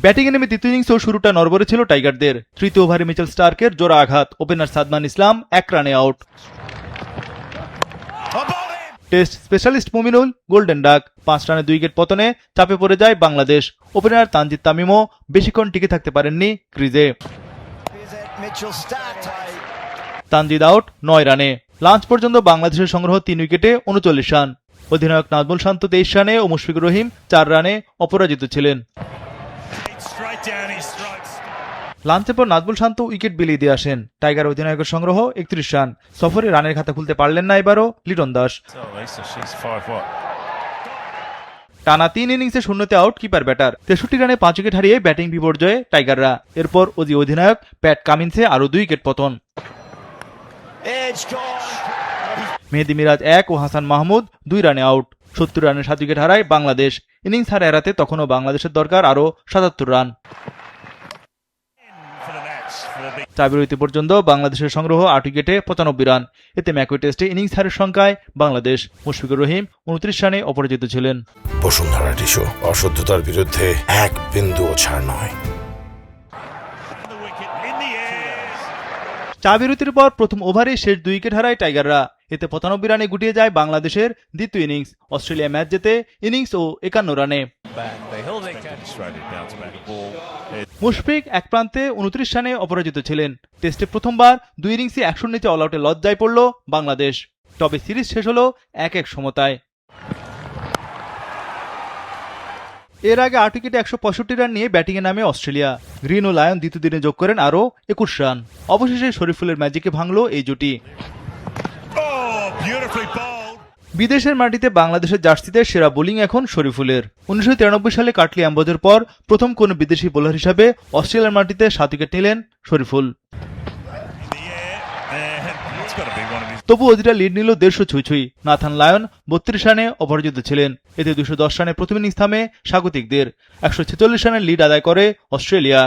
ব্যাটিংয়ে নেমে তৃতীয় ইনিংসেও শুরুটা নড়বড়ে ছিল টাইগারদের। তৃতীয় ওভারে মিচেল স্টার্কের জোড়া আঘাত, ওপেনার সাদমান ইসলাম 1 রানে out. Test specialist Mominul golden duck, 5 রানে 2 উইকেট পতনে চাপে পড়ে যায় বাংলাদেশ। ওপেনার তানজিদ তামিমও বেশিক্ষণ টিকে থাকতে পারেননি ক্রিজে। তানজিদ আউট 9 রানে। লাঞ্চ পর্যন্ত বাংলাদেশের সংগ্রহ 3 উইকেটে 39 রান। অধিনায়ক নাজমুল শান্ত 23 রানে ও মুশফিকুর রহিম 4 রানে অপরাজিত ছিলেন। লাঞ্চের পর নাজমুল শান্ত উইকেট বিলিয়ে দিয়ে আসেন। টাইগার অধিনায়কের সংগ্রহ 31 রান। সফরে রানের খাতা খুলতে পারলেন না এবারও লিটন দাস। টানা 3 ইনিংসে শূন্যতে আউট কিপার ব্যাটার। 63 রানে 5 উইকেট হারিয়ে ব্যাটিং বিপর্যয়ে টাইগাররা। এরপর অজি অধিনায়ক প্যাট কামিন্সে আরও 2 উইকেট পতন। মেহেদী মিরাজ 1 ও হাসান মাহমুদ 2 রানে আউট। 70 রানে 7 উইকেট হারায় বাংলাদেশ। ইনিংস হার এড়াতে তখনও বাংলাদেশের দরকার আরও 77 রান। 4 বিরতি পর্যন্ত বাংলাদেশের সংগ্রহ 8 উইকেটে 95 রান। এতে ম্যাকওয়ে টেস্টে ইনিংস হারের সংখ্যায় বাংলাদেশ। মুশফিকুর রহিম 29 রানে অপরাজিত ছিলেন। বসুন্ধরা টিস্যু, অশুদ্ধতার বিরুদ্ধে এক বিন্দুও ছাড় নয়। 4 বিরতির পর প্রথম ওভারে শেষ 2 উইকেট হারায় টাইগাররা। এতে 95 রানে গুটিয়ে যায় বাংলাদেশের দ্বিতীয় ইনিংস। অস্ট্রেলিয়া ম্যাচ জেতে ইনিংস ও 51 রানে। মুশফিক এক প্রান্তে 29 রানে অপরাজিত ছিলেন। টেস্টে প্রথমবার 2 ইনিংসে 100 নিচে অল আউটে লজ্জায় পড়ল বাংলাদেশ। তবে সিরিজ শেষ হল 1-1 সমতায়। এর আগে 8 উইকেটে 165 রান নিয়ে ব্যাটিংয়ে নামে অস্ট্রেলিয়া। গ্রিন ও লায়ন দ্বিতীয় দিনে যোগ করেন আরও 21 রান। অবশেষে শরীফুলের ম্যাজিকে ভাঙল এই জুটি। বিদেশের মাটিতে বাংলাদেশের জার্সিতে সেরা বোলিং এখন শরীফুলের। 1993 সালে কাটলি অ্যাম্বোজের পর প্রথম কোন বিদেশি বোলার হিসাবে অস্ট্রেলিয়ার মাটিতে 7 উইকেট নিলেন শরীফুল। তবু অজিরা লিড নিল 150 ছুঁই। নাথান লায়ন 32 রানে অপরাজিত ছিলেন। এতে 210 রানে প্রথম ইনিংস থামে স্বাগতিকদের। 146 রানের লিড আদায় করে অস্ট্রেলিয়া।